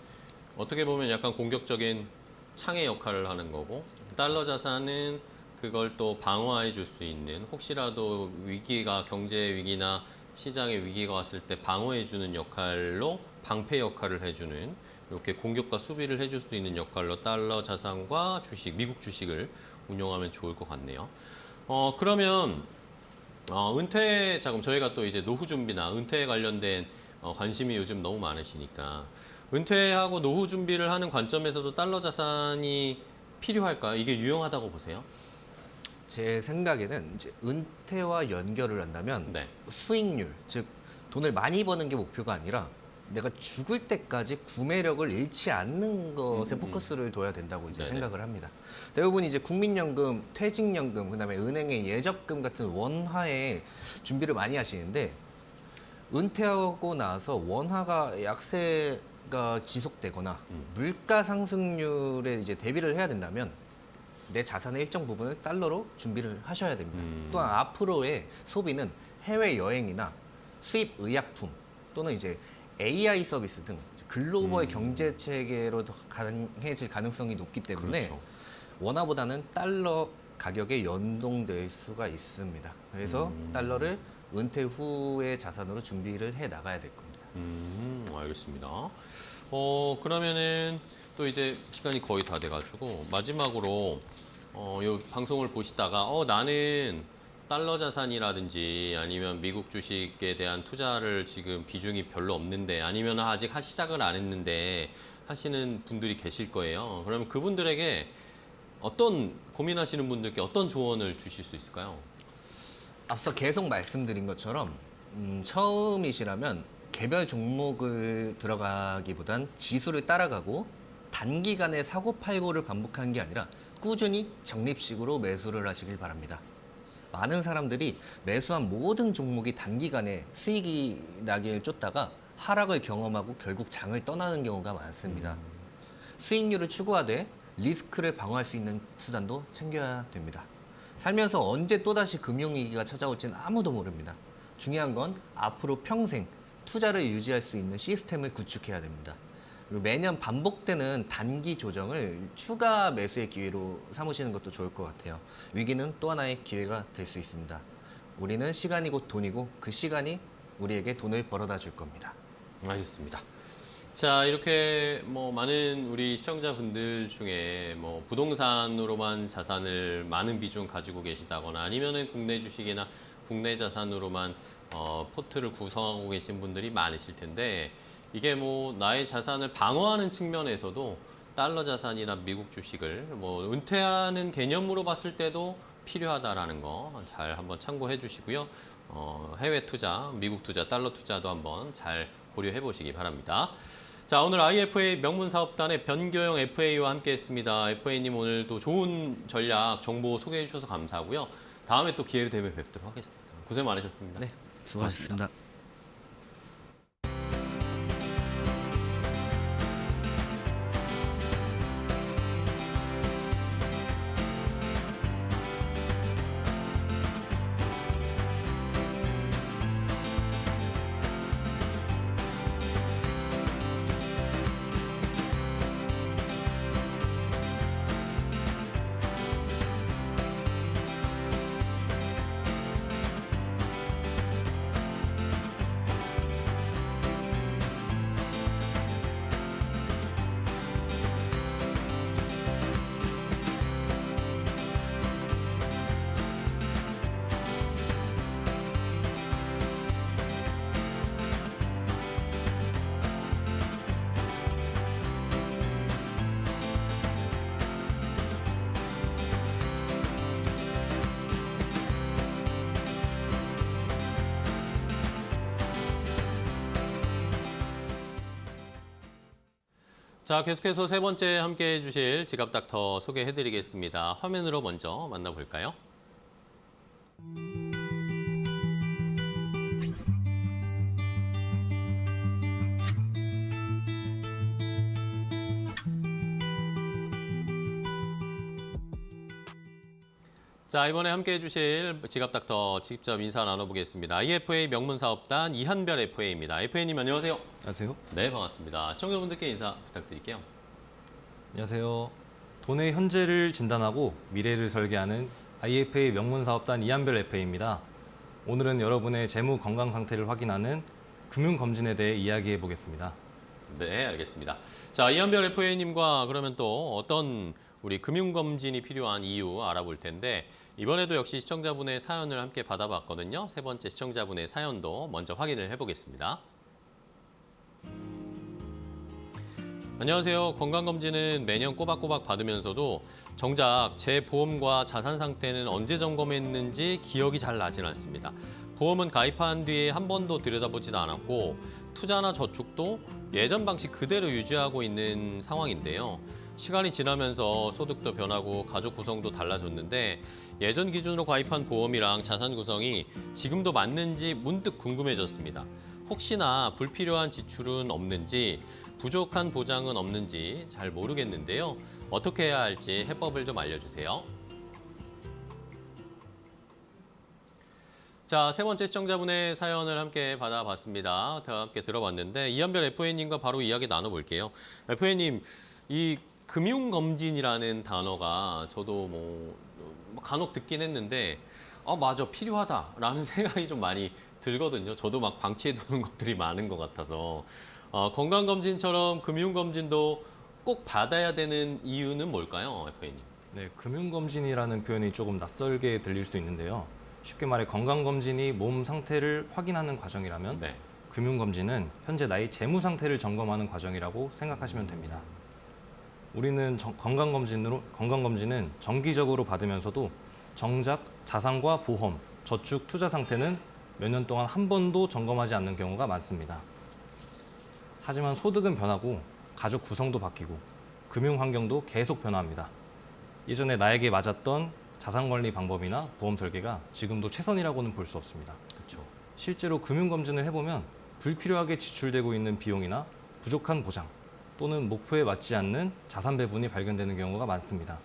어떻게 보면 약간 공격적인 창의 역할을 하는 거고 달러 자산은 그걸 또 방어해 줄 수 있는 혹시라도 위기가 경제 위기나 시장의 위기가 왔을 때 방어해 주는 역할로 방패 역할을 해주는 이렇게 공격과 수비를 해줄 수 있는 역할로 달러 자산과 주식, 미국 주식을 운용하면 좋을 것 같네요. 그러면 은퇴 자금 저희가 또 이제 노후 준비나 은퇴에 관련된 관심이 요즘 너무 많으시니까 은퇴하고 노후 준비를 하는 관점에서도 달러 자산이 필요할까요? 이게 유용하다고 보세요? 제 생각에는 이제 은퇴와 연결을 한다면 네. 수익률, 즉 돈을 많이 버는 게 목표가 아니라 내가 죽을 때까지 구매력을 잃지 않는 것에 포커스를 둬야 된다고 이제 네네. 생각을 합니다. 대부분 이제 국민연금, 퇴직연금, 그다음에 은행의 예적금 같은 원화에 준비를 많이 하시는데 은퇴하고 나서 원화가 약세가 지속되거나 물가 상승률에 이제 대비를 해야 된다면 내 자산의 일정 부분을 달러로 준비를 하셔야 됩니다. 또한 앞으로의 소비는 해외 여행이나 수입 의약품 또는 이제 AI 서비스 등 글로벌 경제 체계로 더 강해질 가능성이 높기 때문에 그렇죠. 원화보다는 달러 가격에 연동될 수가 있습니다. 그래서 달러를 은퇴 후의 자산으로 준비를 해 나가야 될 겁니다. 알겠습니다. 그러면은 또 이제 시간이 거의 다 돼가지고 마지막으로 이 방송을 보시다가 나는 달러 자산이라든지 아니면 미국 주식에 대한 투자를 지금 비중이 별로 없는데 아니면 아직 시작을 안 했는데 하시는 분들이 계실 거예요. 그러면 그분들에게 고민하시는 분들께 어떤 조언을 주실 수 있을까요? 앞서 계속 말씀드린 것처럼 처음이시라면 개별 종목을 들어가기보단 지수를 따라가고 단기간에 사고팔고를 반복하는 게 아니라 꾸준히 적립식으로 매수를 하시길 바랍니다. 많은 사람들이 매수한 모든 종목이 단기간에 수익이 나길 쫓다가 하락을 경험하고 결국 장을 떠나는 경우가 많습니다. 수익률을 추구하되 리스크를 방어할 수 있는 수단도 챙겨야 됩니다. 살면서 언제 또다시 금융위기가 찾아올지는 아무도 모릅니다. 중요한 건 앞으로 평생 투자를 유지할 수 있는 시스템을 구축해야 됩니다. 그리고 매년 반복되는 단기 조정을 추가 매수의 기회로 삼으시는 것도 좋을 것 같아요. 위기는 또 하나의 기회가 될 수 있습니다. 우리는 시간이 곧 돈이고 그 시간이 우리에게 돈을 벌어다 줄 겁니다. 알겠습니다. 자, 이렇게 많은 우리 시청자분들 중에 부동산으로만 자산을 많은 비중 가지고 계시다거나 아니면은 국내 주식이나 국내 자산으로만 포트를 구성하고 계신 분들이 많으실 텐데 이게 나의 자산을 방어하는 측면에서도 달러 자산이나 미국 주식을 은퇴하는 개념으로 봤을 때도 필요하다라는 거 잘 한번 참고해 주시고요. 해외 투자, 미국 투자, 달러 투자도 한번 잘 고려해 보시기 바랍니다. 자, 오늘 IFA 명문사업단의 변교영 FA와 함께했습니다. FA님 오늘도 좋은 전략, 정보 소개해 주셔서 감사하고요. 다음에 또 기회 되면 뵙도록 하겠습니다. 고생 많으셨습니다. 네, 수고하셨습니다. 자, 계속해서 세 번째 함께해 주실 지갑닥터 소개해드리겠습니다. 화면으로 먼저 만나볼까요? 자, 이번에 함께해 주실 지갑닥터 직접 인사 나눠보겠습니다. IFA 명문사업단 이한별 FA입니다. FA님 안녕하세요. 안녕하세요. 네, 반갑습니다. 시청자분들께 인사 부탁드릴게요. 안녕하세요. 돈의 현재를 진단하고 미래를 설계하는 IFA 명문사업단 이한별 FA입니다. 오늘은 여러분의 재무 건강 상태를 확인하는 금융검진에 대해 이야기해 보겠습니다. 네, 알겠습니다. 자, 이한별 FA님과 그러면 또 어떤 우리 금융검진이 필요한 이유 알아볼 텐데 이번에도 역시 시청자분의 사연을 함께 받아봤거든요. 세 번째 시청자분의 사연도 먼저 확인을 해보겠습니다. 안녕하세요. 건강검진은 매년 꼬박꼬박 받으면서도 정작 제 보험과 자산 상태는 언제 점검했는지 기억이 잘 나진 않습니다. 보험은 가입한 뒤에 한 번도 들여다보지도 않았고 투자나 저축도 예전 방식 그대로 유지하고 있는 상황인데요. 시간이 지나면서 소득도 변하고 가족 구성도 달라졌는데 예전 기준으로 가입한 보험이랑 자산 구성이 지금도 맞는지 문득 궁금해졌습니다. 혹시나 불필요한 지출은 없는지 부족한 보장은 없는지 잘 모르겠는데요. 어떻게 해야 할지 해법을 좀 알려주세요. 자, 세 번째 시청자분의 사연을 함께 받아봤습니다. 다 함께 들어봤는데 이한별 FA님과 바로 이야기 나눠볼게요. FA님, 이 금융검진이라는 단어가 저도 뭐 간혹 듣긴 했는데 맞아, 필요하다라는 생각이 좀 많이 들거든요. 저도 막 방치해두는 것들이 많은 것 같아서 건강검진처럼 금융검진도 꼭 받아야 되는 이유는 뭘까요, FA님? 네, 금융검진이라는 표현이 조금 낯설게 들릴 수 있는데요. 쉽게 말해 건강검진이 몸 상태를 확인하는 과정이라면 네. 금융검진은 현재 나의 재무 상태를 점검하는 과정이라고 생각하시면 됩니다. 우리는 건강검진은 정기적으로 받으면서도 정작 자산과 보험, 저축, 투자 상태는 몇 년 동안 한 번도 점검하지 않는 경우가 많습니다. 하지만 소득은 변하고 가족 구성도 바뀌고 금융 환경도 계속 변화합니다. 예전에 나에게 맞았던 자산 관리 방법이나 보험 설계가 지금도 최선이라고는 볼 수 없습니다. 그렇죠. 실제로 금융검진을 해보면 불필요하게 지출되고 있는 비용이나 부족한 보장 또는 목표에 맞지 않는 자산 배분이 발견되는 경우가 많습니다.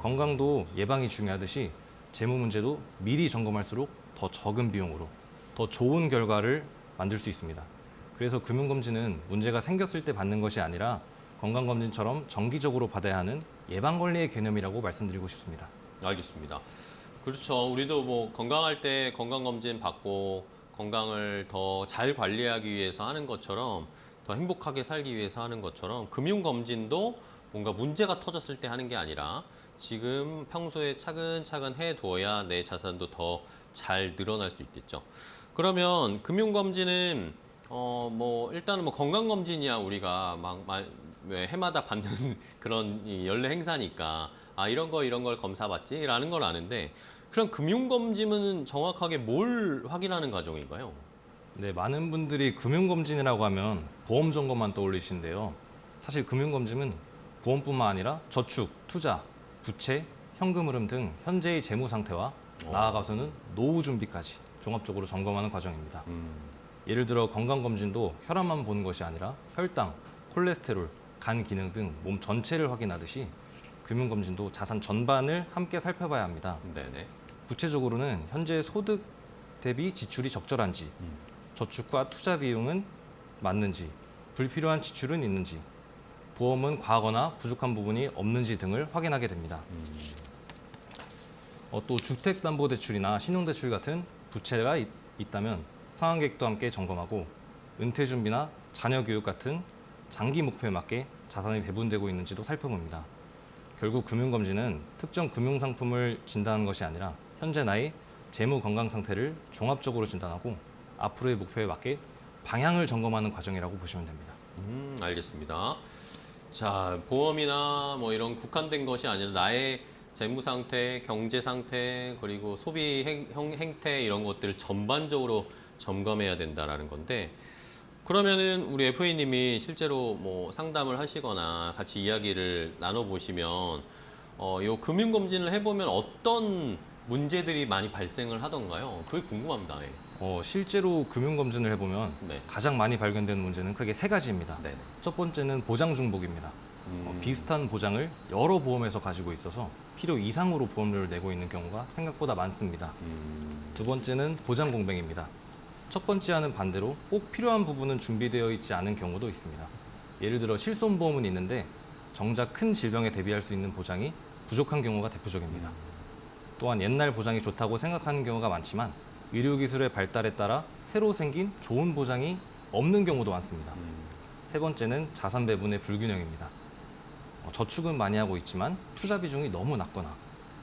건강도 예방이 중요하듯이 재무 문제도 미리 점검할수록 더 적은 비용으로 더 좋은 결과를 만들 수 있습니다. 그래서 금융검진은 문제가 생겼을 때 받는 것이 아니라 건강검진처럼 정기적으로 받아야 하는 예방관리의 개념이라고 말씀드리고 싶습니다. 알겠습니다. 그렇죠. 우리도 뭐 건강할 때 건강검진 받고 건강을 더 잘 관리하기 위해서 하는 것처럼 더 행복하게 살기 위해서 하는 것처럼 금융검진도 뭔가 문제가 터졌을 때 하는 게 아니라 지금 평소에 차근차근 해두어야 내 자산도 더 잘 늘어날 수 있겠죠. 그러면 금융검진은 뭐 일단은 뭐 건강검진이야 우리가 왜 해마다 받는 그런 이 연례 행사니까 이런 걸 검사받지라는 걸 아는데 그럼 금융검진은 정확하게 뭘 확인하는 과정인가요? 네, 많은 분들이 금융검진이라고 하면 보험 점검만 떠올리시는데요. 사실 금융검진은 보험뿐만 아니라 저축, 투자, 부채, 현금 흐름 등 현재의 재무 상태와 나아가서는 노후 준비까지 종합적으로 점검하는 과정입니다. 예를 들어 건강검진도 혈압만 보는 것이 아니라 혈당, 콜레스테롤, 간 기능 등 몸 전체를 확인하듯이 금융검진도 자산 전반을 함께 살펴봐야 합니다. 네네. 구체적으로는 현재 소득 대비 지출이 적절한지, 저축과 투자 비용은 맞는지, 불필요한 지출은 있는지, 보험은 과하거나 부족한 부분이 없는지 등을 확인하게 됩니다. 또 주택담보대출이나 신용대출 같은 부채가 있다면 상환 계획도 함께 점검하고 은퇴 준비나 자녀 교육 같은 장기 목표에 맞게 자산이 배분되고 있는지도 살펴봅니다. 결국 금융검진은 특정 금융상품을 진단하는 것이 아니라 현재 나의 재무 건강 상태를 종합적으로 진단하고 앞으로의 목표에 맞게 방향을 점검하는 과정이라고 보시면 됩니다. 알겠습니다. 자, 보험이나 뭐 이런 국한된 것이 아니라 나의 재무 상태, 경제 상태, 그리고 소비 행태 이런 것들을 전반적으로 점검해야 된다라는 건데 그러면은 우리 FA님이 실제로 뭐 상담을 하시거나 같이 이야기를 나눠보시면 요 금융검진을 해보면 어떤 문제들이 많이 발생을 하던가요? 그게 궁금합니다. 예. 실제로 금융검진을 해보면 네. 가장 많이 발견되는 문제는 크게 세 가지입니다. 네네. 첫 번째는 보장 중복입니다. 비슷한 보장을 여러 보험에서 가지고 있어서 필요 이상으로 보험료를 내고 있는 경우가 생각보다 많습니다. 두 번째는 보장 공백입니다. 첫 번째와는 반대로 꼭 필요한 부분은 준비되어 있지 않은 경우도 있습니다. 예를 들어 실손보험은 있는데 정작 큰 질병에 대비할 수 있는 보장이 부족한 경우가 대표적입니다. 또한 옛날 보장이 좋다고 생각하는 경우가 많지만 의료기술의 발달에 따라 새로 생긴 좋은 보장이 없는 경우도 많습니다. 세 번째는 자산 배분의 불균형입니다. 저축은 많이 하고 있지만 투자 비중이 너무 낮거나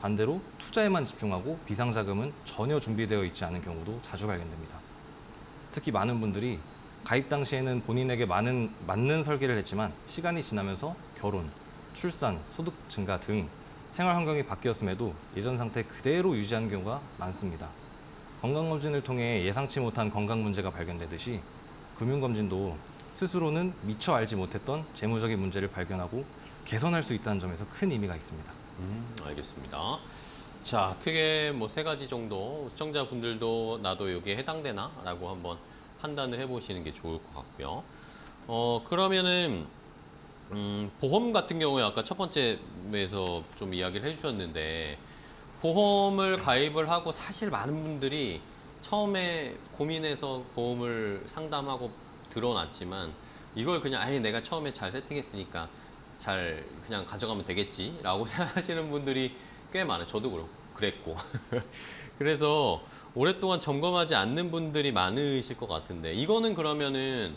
반대로 투자에만 집중하고 비상자금은 전혀 준비되어 있지 않은 경우도 자주 발견됩니다. 특히 많은 분들이 가입 당시에는 본인에게 맞는 설계를 했지만 시간이 지나면서 결혼, 출산, 소득 증가 등 생활 환경이 바뀌었음에도 예전 상태 그대로 유지하는 경우가 많습니다. 건강검진을 통해 예상치 못한 건강 문제가 발견되듯이 금융검진도 스스로는 미처 알지 못했던 재무적인 문제를 발견하고 개선할 수 있다는 점에서 큰 의미가 있습니다. 알겠습니다. 자, 크게 뭐 세 가지 정도 시청자분들도 나도 여기에 해당되나라고 한번 판단을 해보시는 게 좋을 것 같고요. 그러면은 보험 같은 경우에 아까 첫 번째에서 좀 이야기를 해주셨는데 보험을 가입을 하고 사실 많은 분들이 처음에 고민해서 보험을 상담하고 들어놨지만 이걸 그냥 아예 내가 처음에 잘 세팅했으니까 잘 그냥 가져가면 되겠지라고 생각하시는 분들이 꽤 많아요. 저도 그랬고. 그래서 오랫동안 점검하지 않는 분들이 많으실 것 같은데 이거는 그러면은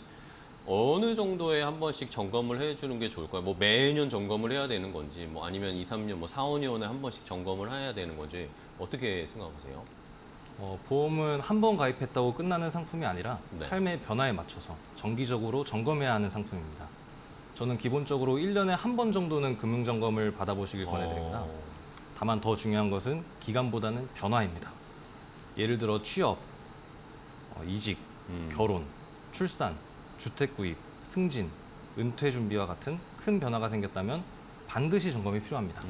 어느 정도에 한 번씩 점검을 해주는 게 좋을까요? 뭐 매년 점검을 해야 되는 건지, 뭐 아니면 2, 3년, 뭐 4, 5년에 한 번씩 점검을 해야 되는 건지 어떻게 생각하세요? 보험은 한 번 가입했다고 끝나는 상품이 아니라 네. 삶의 변화에 맞춰서 정기적으로 점검해야 하는 상품입니다. 저는 기본적으로 1년에 한 번 정도는 금융점검을 받아보시길 권해드립니다. 다만 더 중요한 것은 기간보다는 변화입니다. 예를 들어 취업, 이직, 결혼, 출산, 주택 구입, 승진, 은퇴 준비와 같은 큰 변화가 생겼다면 반드시 점검이 필요합니다.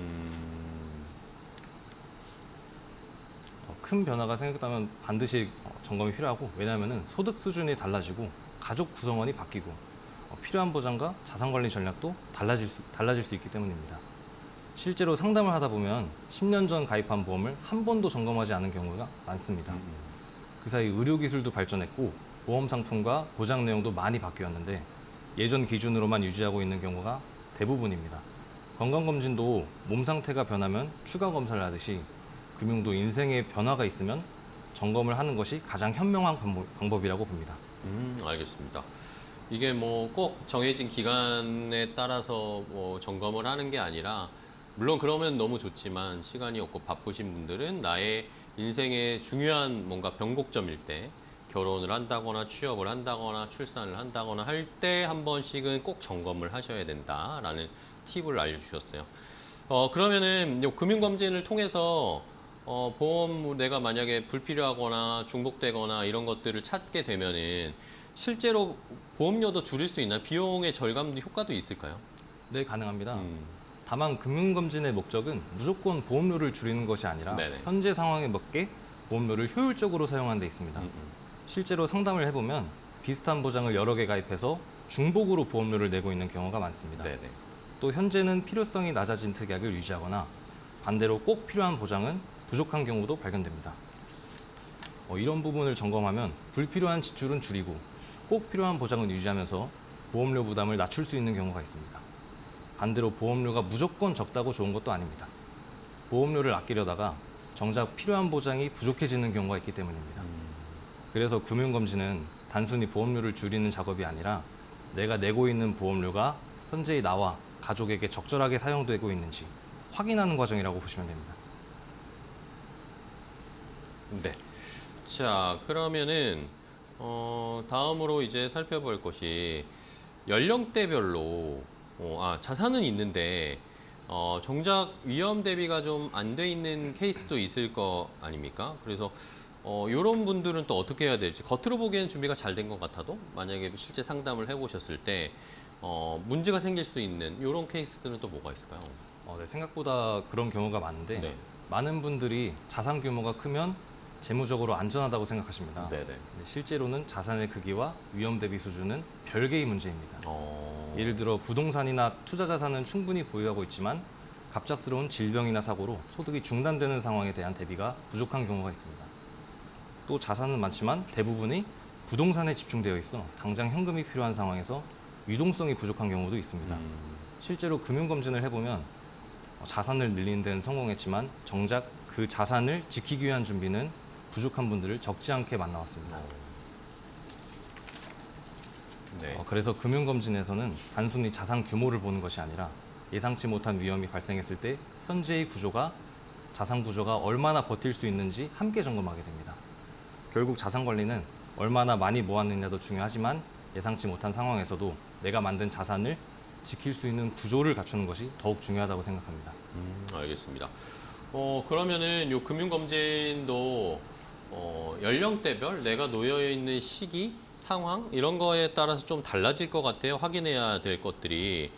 큰 변화가 생겼다면 반드시 점검이 필요하고 왜냐하면 소득 수준이 달라지고 가족 구성원이 바뀌고 필요한 보장과 자산 관리 전략도 달라질 수 있기 때문입니다. 실제로 상담을 하다 보면 10년 전 가입한 보험을 한 번도 점검하지 않은 경우가 많습니다. 그 사이 의료기술도 발전했고 보험 상품과 보장 내용도 많이 바뀌었는데 예전 기준으로만 유지하고 있는 경우가 대부분입니다. 건강검진도 몸 상태가 변하면 추가 검사를 하듯이 금융도 인생의 변화가 있으면 점검을 하는 것이 가장 현명한 방법이라고 봅니다. 알겠습니다. 이게 뭐 꼭 정해진 기간에 따라서 뭐 점검을 하는 게 아니라 물론 그러면 너무 좋지만 시간이 없고 바쁘신 분들은 나의 인생의 중요한 뭔가 변곡점일 때 결혼을 한다거나 취업을 한다거나 출산을 한다거나 할 때 한 번씩은 꼭 점검을 하셔야 된다라는 팁을 알려주셨어요. 그러면은 요 금융검진을 통해서 보험 내가 만약에 불필요하거나 중복되거나 이런 것들을 찾게 되면은 실제로 보험료도 줄일 수 있나요? 비용의 절감 효과도 있을까요? 네, 가능합니다. 다만 금융검진의 목적은 무조건 보험료를 줄이는 것이 아니라 네네. 현재 상황에 맞게 보험료를 효율적으로 사용하는 데 있습니다. 실제로 상담을 해보면 비슷한 보장을 여러 개 가입해서 중복으로 보험료를 내고 있는 경우가 많습니다. 네네. 또 현재는 필요성이 낮아진 특약을 유지하거나 반대로 꼭 필요한 보장은 부족한 경우도 발견됩니다. 이런 부분을 점검하면 불필요한 지출은 줄이고 꼭 필요한 보장은 유지하면서 보험료 부담을 낮출 수 있는 경우가 있습니다. 반대로 보험료가 무조건 적다고 좋은 것도 아닙니다. 보험료를 아끼려다가 정작 필요한 보장이 부족해지는 경우가 있기 때문입니다. 그래서 금융검진은 단순히 보험료를 줄이는 작업이 아니라 내가 내고 있는 보험료가 현재의 나와 가족에게 적절하게 사용되고 있는지 확인하는 과정이라고 보시면 됩니다. 네. 자, 그러면은 다음으로 이제 살펴볼 것이 연령대별로 자산은 있는데 정작 위험 대비가 좀 안 돼 있는 케이스도 있을 거 아닙니까? 그래서 이런 분들은 또 어떻게 해야 될지 겉으로 보기에는 준비가 잘 된 것 같아도 만약에 실제 상담을 해보셨을 때 문제가 생길 수 있는 이런 케이스들은 또 뭐가 있을까요? 네, 생각보다 그런 경우가 많은데 네. 많은 분들이 자산 규모가 크면 재무적으로 안전하다고 생각하십니다. 네네. 근데 실제로는 자산의 크기와 위험 대비 수준은 별개의 문제입니다. 예를 들어 부동산이나 투자 자산은 충분히 보유하고 있지만 갑작스러운 질병이나 사고로 소득이 중단되는 상황에 대한 대비가 부족한 경우가 있습니다. 또 자산은 많지만 대부분이 부동산에 집중되어 있어 당장 현금이 필요한 상황에서 유동성이 부족한 경우도 있습니다. 실제로 금융검진을 해보면 자산을 늘리는 데는 성공했지만 정작 그 자산을 지키기 위한 준비는 부족한 분들을 적지 않게 만나왔습니다. 네. 그래서 금융검진에서는 단순히 자산 규모를 보는 것이 아니라 예상치 못한 위험이 발생했을 때 현재의 구조가 자산 구조가 얼마나 버틸 수 있는지 함께 점검하게 됩니다. 결국 자산 관리는 얼마나 많이 모았느냐도 중요하지만 예상치 못한 상황에서도 내가 만든 자산을 지킬 수 있는 구조를 갖추는 것이 더욱 중요하다고 생각합니다. 알겠습니다. 그러면은 요 금융검진도 연령대별 내가 놓여 있는 시기, 상황 이런 거에 따라서 좀 달라질 것 같아요. 확인해야 될 것들이.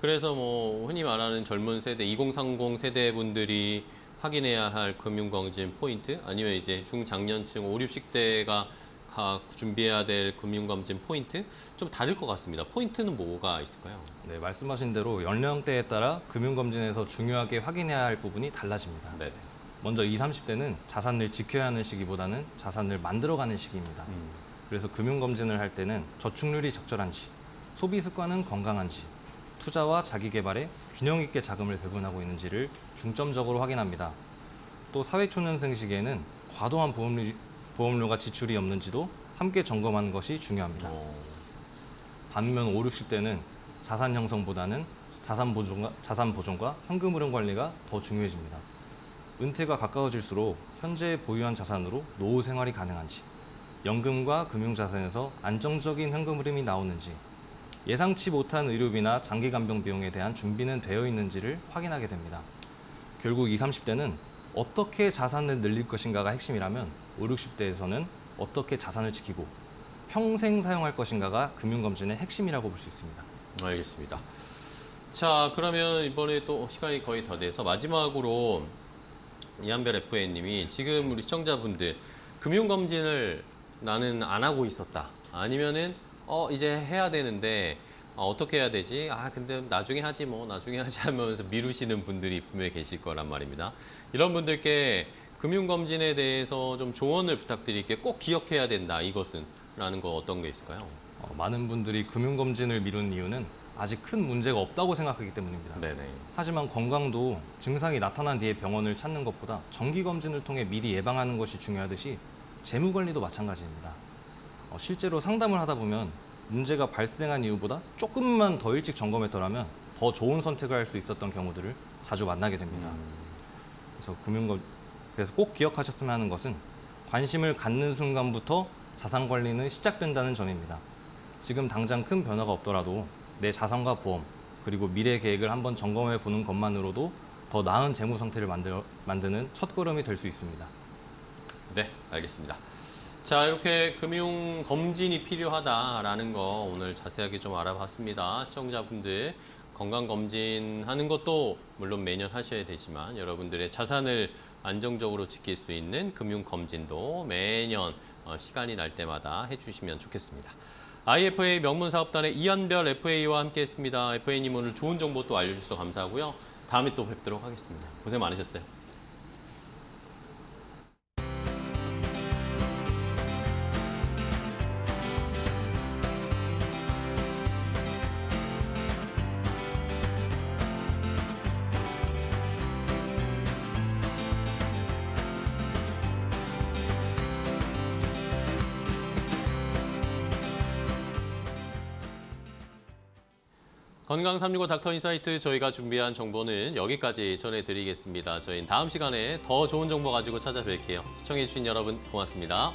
그래서 뭐 흔히 말하는 젊은 세대, 2030 세대 분들이 확인해야 할 금융검진 포인트, 아니면 이제 중장년층 5, 60대가 준비해야 될 금융검진 포인트 좀 다를 것 같습니다. 포인트는 뭐가 있을까요? 네, 말씀하신 대로 연령대에 따라 금융검진에서 중요하게 확인해야 할 부분이 달라집니다. 네네. 먼저 20, 30대는 자산을 지켜야 하는 시기보다는 자산을 만들어가는 시기입니다. 그래서 금융검진을 할 때는 저축률이 적절한지, 소비 습관은 건강한지, 투자와 자기 개발에 균형 있게 자금을 배분하고 있는지를 중점적으로 확인합니다. 또 사회초년생 시기에는 과도한 보험료가 지출이 없는지도 함께 점검하는 것이 중요합니다. 반면 5, 60대는 자산 형성보다는 자산 보존과 현금 흐름 관리가 더 중요해집니다. 은퇴가 가까워질수록 현재 보유한 자산으로 노후 생활이 가능한지, 연금과 금융자산에서 안정적인 현금 흐름이 나오는지, 예상치 못한 의료비나 장기 간병 비용에 대한 준비는 되어 있는지를 확인하게 됩니다. 결국 20, 30대는 어떻게 자산을 늘릴 것인가가 핵심이라면 5, 60대에서는 어떻게 자산을 지키고 평생 사용할 것인가가 금융검진의 핵심이라고 볼 수 있습니다. 알겠습니다. 자, 그러면 이번에 또 시간이 거의 다 돼서 마지막으로 이한별 FA님이 지금 우리 시청자분들 금융검진을 나는 안 하고 있었다. 아니면은 이제 해야 되는데 어떻게 해야 되지? 근데 나중에 하지 뭐 나중에 하지 하면서 미루시는 분들이 분명히 계실 거란 말입니다. 이런 분들께 금융검진에 대해서 좀 조언을 부탁드릴게요. 꼭 기억해야 된다 이것은 라는 거 어떤 게 있을까요? 많은 분들이 금융검진을 미루는 이유는 아직 큰 문제가 없다고 생각하기 때문입니다. 네네. 하지만 건강도 증상이 나타난 뒤에 병원을 찾는 것보다 정기검진을 통해 미리 예방하는 것이 중요하듯이 재무관리도 마찬가지입니다. 실제로 상담을 하다 보면 문제가 발생한 이유보다 조금만 더 일찍 점검했더라면 더 좋은 선택을 할 수 있었던 경우들을 자주 만나게 됩니다. 그래서 꼭 기억하셨으면 하는 것은 관심을 갖는 순간부터 자산 관리는 시작된다는 점입니다. 지금 당장 큰 변화가 없더라도 내 자산과 보험 그리고 미래 계획을 한번 점검해 보는 것만으로도 더 나은 재무 상태를 만드는 첫걸음이 될 수 있습니다. 네, 알겠습니다. 자, 이렇게 금융 검진이 필요하다라는 거 오늘 자세하게 좀 알아봤습니다. 시청자분들 건강 검진 하는 것도 물론 매년 하셔야 되지만 여러분들의 자산을 안정적으로 지킬 수 있는 금융 검진도 매년 시간이 날 때마다 해주시면 좋겠습니다. IFA 명문사업단의 이한별 FA와 함께했습니다. FA님 오늘 좋은 정보 또 알려주셔서 감사하고요. 다음에 또 뵙도록 하겠습니다. 고생 많으셨어요. 건강 365 닥터 인사이트 저희가 준비한 정보는 여기까지 전해드리겠습니다. 저희는 다음 시간에 더 좋은 정보 가지고 찾아뵐게요. 시청해주신 여러분 고맙습니다.